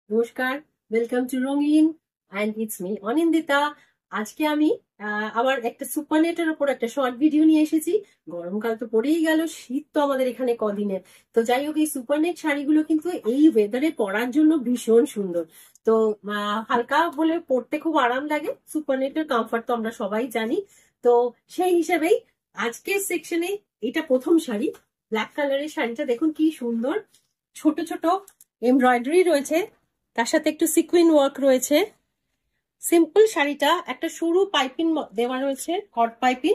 নমস্কার, welcome to রঙিন and it's me Anindita. আজকে আমি আবার একটা সুপারনেটের উপর একটা শর্ট ভিডিও নিয়ে এসেছি। গরমকাল তো পড়েই গেল, শীত তো আমাদের এখানে কদিনের। তো যাই হোক, এই সুপারনেট শাড়িগুলো কিন্তু এই ওয়েদারে পরার জন্য ভীষণ সুন্দর। তো হালকা বলে পরতে খুব আরাম লাগে। সুপারনেটের কমফর্ট তো আমরা সবাই জানি। তো সেই হিসেবেই আজকের সেকশনে এটা প্রথম শাড়ি। ব্ল্যাক কালারের শাড়িটা দেখুন কি সুন্দর, ছোট ছোট এমব্রয়ডারি রয়েছে, তার সাথে একটু সিকুইন ওয়ার্ক রয়েছে। সিম্পল শাড়িটা একটা সরু পাইপিং দেওয়া রয়েছে, কট পাইপিং।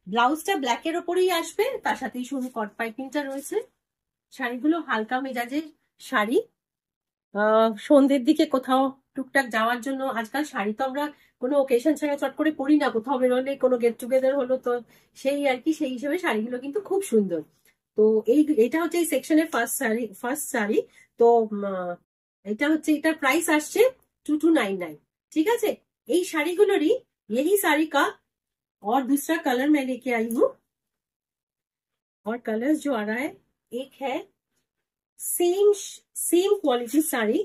ব্লাউজটা ব্ল্যাকের ওপরেই আসবে, তার সাথে সরু কট পাইপিংটা রয়েছে। শাড়িগুলো হালকা মেজাজের শাড়ি, সন্ধ্যের দিকে কোথাও টুকটাক যাওয়ার জন্য। আজকাল শাড়ি তো আমরা কোনো ওকেশন ছাড়া চট করে পরি না, কোথাও বেরোলে কোনো গেট টুগেদার হলো তো সেই আর কি, সেই হিসেবে শাড়িগুলো কিন্তু খুব সুন্দর। তো এটা হচ্ছে এই সেকশনের ফার্স্ট শাড়ি। তো এটা হচ্ছে, এটার প্রাইস আসছে 2299। ঠিক আছে, এই শাড়িগুলোরই यही साड़ी का और दूसरा कलर मैं लेके आई हूँ। और कलर्स जो आ रहा है, एक है same same quality sari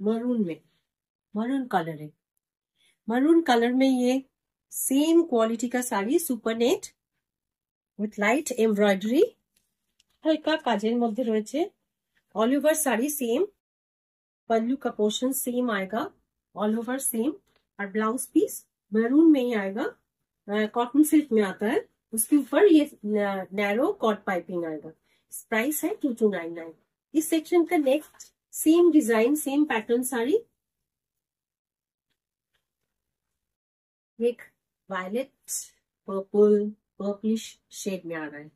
maroon में, मरून कलर है। मरून कलर में ये सेम क्वालिटी का sari supernet with light embroidery, হালকা কাজের মধ্যে রয়েছে। ऑल ओवर साड़ी सेम, पल्लू का पोर्शन सेम आएगा, ऑल ओवर सेम। और ब्लाउज पीस मैरून में ही आएगा, कॉटन सिल्क में आता है। उसके ऊपर ये नैरो कॉट पाइपिंग आएगा। प्राइस है 2299। इस सेक्शन का next same design same pattern sari, एक वायलेट पर्पल पर्पलिश शेड में आ रहा है।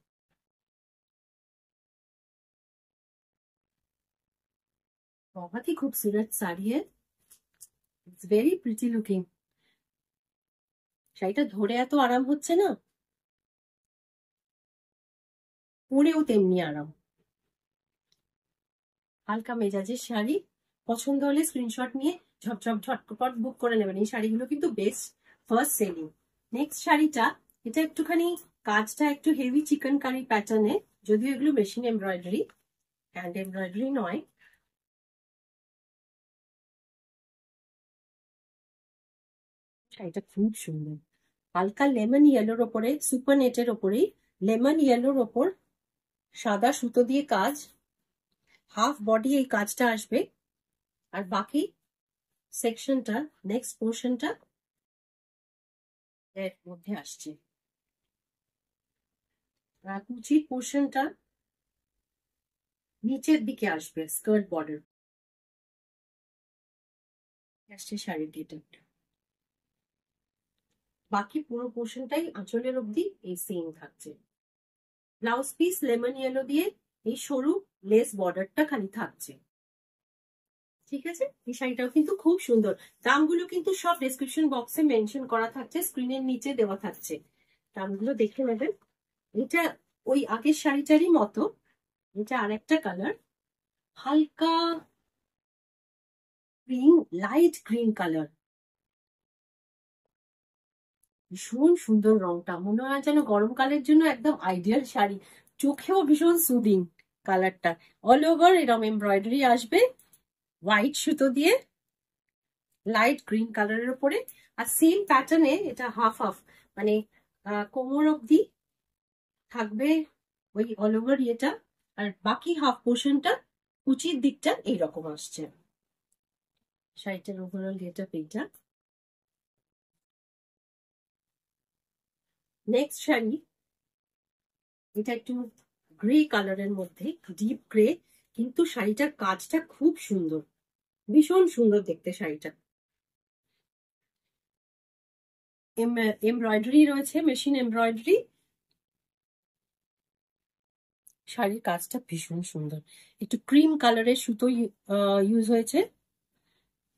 बहुत ही खूबसूरत साड़ी है, इट्स वेरी प्रिटी लुकिंग। শাড়িটা ধরে এত আরাম হচ্ছে না, পরেও তেমনি আরাম। হালকা মেজাজের শাড়ি, পছন্দ হলে স্ক্রিনশট নিয়ে ঝপঝপ ঝটপট বুক করে নেবেন। এই শাড়িগুলো কিন্তু বেস্ট ফার্স্ট সেলিং। নেক্সট শাড়িটা, এটা একটুখানি কাজটা একটু হেভি চিকেন কারি প্যাটার্নে, যদিও এগুলো মেশিন এমব্রয়ডারি, হ্যান্ড এমব্রয়ডারি নয়। শাড়িটা খুব সুন্দর, হালকা লেমন ইয়েলোর ওপরে, সুপার নেটের ওপরেই লেমন ইয়েলোর ওপর সাদা সুতো দিয়ে কাজ, হাফ বডি এই কাজটা আসবে। আর বাকি সেকশনটা, নেক্সট পোর্শনটা এর মধ্যে আসছে। কুচির পোর্শনটা নিচের দিকে আসবে, স্কার্ট বর্ডার আসছে শাড়ির ডিটেলটা। বাকি পুরো পোর্শনটাই আঁচলের অবধি এই সেম থাকছে। ব্লাউজ পিস লেমন ইয়েলো দিয়ে এই সরু লেস বর্ডারটা খালি থাকছে। ঠিক আছে, এই শাড়িটাও কিন্তু খুব সুন্দর। দামগুলো কিন্তু সব ডেসক্রিপশন বক্সে মেনশন করা থাকছে, স্ক্রিনের নিচে দেওয়া থাকছে, দামগুলো দেখে নেবেন। এটা ওই আগের শাড়িটারই মতো, এটা আরেকটা কালার, হালকা গ্রিন, লাইট গ্রিন কালার। ভীষণ সুন্দর রংটা, মনে হয় যেন গরমকালের জন্য একদম আইডিয়াল শাড়ি। চোখেও ভীষণ সুদিং কালারটা। অল ওভার এরকম এমব্রয়ডারি আসবে হোয়াইট সুতো দিয়ে লাইট গ্রিন কালারের উপরে। আর সেম প্যাটার্নে এটা হাফ হাফ, মানে কোমর অব্দি থাকবে ওই অল ওভার ইয়েটা, আর বাকি হাফ পোর্শনটা কুচির দিকটা এইরকম আসছে। শাড়িটার ওভারঅল গেটআপ এইটা। নেক্সট শাড়ি, এটা একটু গ্রে কালারের মধ্যে, ডিপ গ্রে, কিন্তু শাড়িটার কাজটা খুব সুন্দর, ভীষণ সুন্দর দেখতে শাড়িটা। এমব্রয়ডারি রয়েছে, মেশিন এমব্রয়ডারি। শাড়ির কাজটা ভীষণ সুন্দর, একটু ক্রিম কালারের সুতো ইউজ হয়েছে।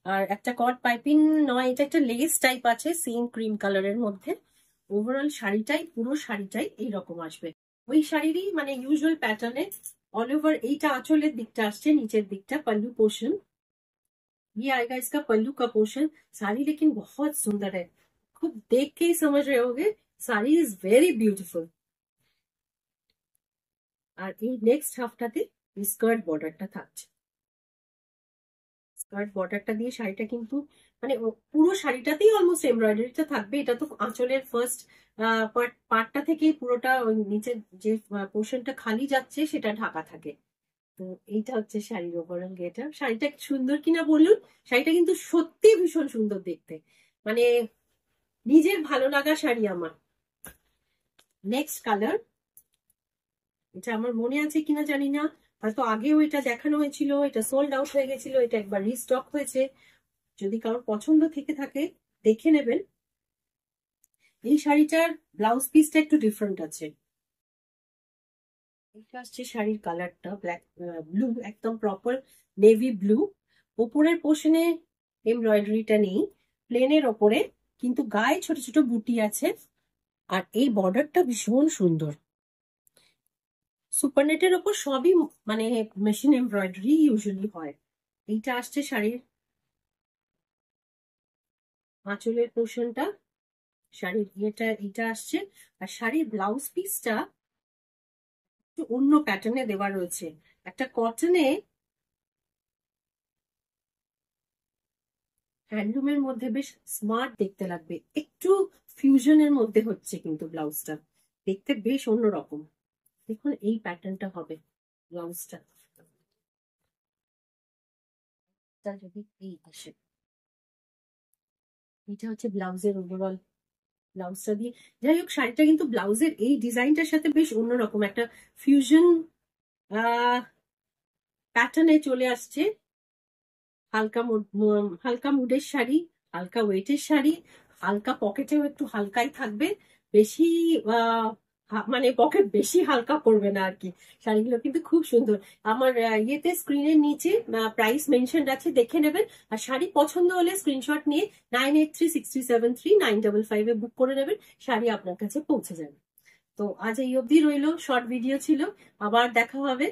আর একটা কট পাইপিং নয়, এটা একটা লেস টাইপ আছে সেম ক্রিম কালারের মধ্যে। ওভারঅল শাড়িটাই, পুরো শাড়িটাই এইরকম আসবে, ওই শাড়িরই মানে ইউজুয়াল প্যাটার্নে। ऑल ओवर এইটা আঁচলের দিকটা আসছে, নিচের দিকটা पल्लू पोर्शन ये आएगा, इसका पल्लू का पोर्शन। साड़ी लेकिन बहुत सुंदर है, खुद देख के ही समझ रहे होगे, साड़ी इज वेरी ब्यूटीफुल। আর এই নেক্সট হাফটাতে স্কার্ট বর্ডারটা থাকছে। কাট বর্ডারটা দিয়ে শাড়িটা কিন্তু মানে পুরো শাড়িটাতেই অলমোস্ট এমব্রয়ডারিটা থাকবে। এটা তো আঁচলের ফার্স্ট পার্টটা থেকেই পুরোটা ওই নিচের যে পোর্শনটা খালি যাচ্ছে সেটা ঢাকা থাকে। তো এইটা হচ্ছে শাড়ির ওভারঅল গেটআপ। শাড়িটা সুন্দর কিনা বলুন, শাড়িটা কিন্তু সত্যি ভীষণ সুন্দর দেখতে, মানে নিজের ভালো লাগা শাড়ি আমার। নেক্সট কালার, এটা আমার মনে আছে কিনা জানি না, হয়তো আগেও এটা দেখানো হয়েছিল, এটা সোল্ড আউট হয়ে গেছিল, এটা একবার রিস্টক হয়েছে। যদি কারোর পছন্দ থেকে থাকে দেখে নেবেন। এই শাড়িটার ব্লাউজ পিসটা একটু ডিফারেন্ট আছে। এটা আসছে শাড়ির কালারটা ব্ল্যাক ব্লু, একদম প্রপার নেভি ব্লু। ওপরের পোর্শনে এমব্রয়ডারিটা নেই, প্লেনের ওপরে, কিন্তু গায়ে ছোট ছোট বুটি আছে। আর এই বর্ডারটা ভীষণ সুন্দর। সুপারনেটের ওপর সবই মানে মেশিন এমব্রয়ডারি ইউজুয়ালি হয়। এইটা আসছে শাড়ির আঁচলের পোর্শনটা, শাড়ির এটা আসছে। আর শাড়ির ব্লাউজ পিসটা একটু অন্য প্যাটার্নে দেওয়া রয়েছে, একটা কটনে হ্যান্ডলুমের মধ্যে বেশ স্মার্ট দেখতে লাগবে, একটু ফিউশনের মধ্যে হচ্ছে কিন্তু ব্লাউজটা দেখতে বেশ অন্যরকম। দেখুন এই প্যাটার্নটা হবে ব্লাউজটা, যদি এই আসে, এটা হচ্ছে ব্লাউজের ওভারঅল ব্লাউজটা দিয়ে। যাই হোক, শাড়িটা কিন্তু ব্লাউজের এই ডিজাইনটার সাথে বেশ অন্যরকম একটা ফিউশন প্যাটার্নে চলে আসছে। হালকা মুডের শাড়ি, হালকা ওয়েটের শাড়ি, হালকা পকেটেও একটু হালকাই থাকবে, বেশি মানে পকেট বেশি হালকা করবে না আর কি। শাড়িগুলো কিন্তু খুব সুন্দর। আমার ইয়েতে স্ক্রিনের নিচে প্রাইস মেনশন আছে, দেখে নেবেন। আর শাড়ি পছন্দ হলে স্ক্রিনশট নিয়ে 9836373955 বুক করে নেবেন, শাড়ি আপনার কাছে পৌঁছে যাবে। তো আজ এই অবধি রইলো, শর্ট ভিডিও ছিল, আবার দেখা হবে।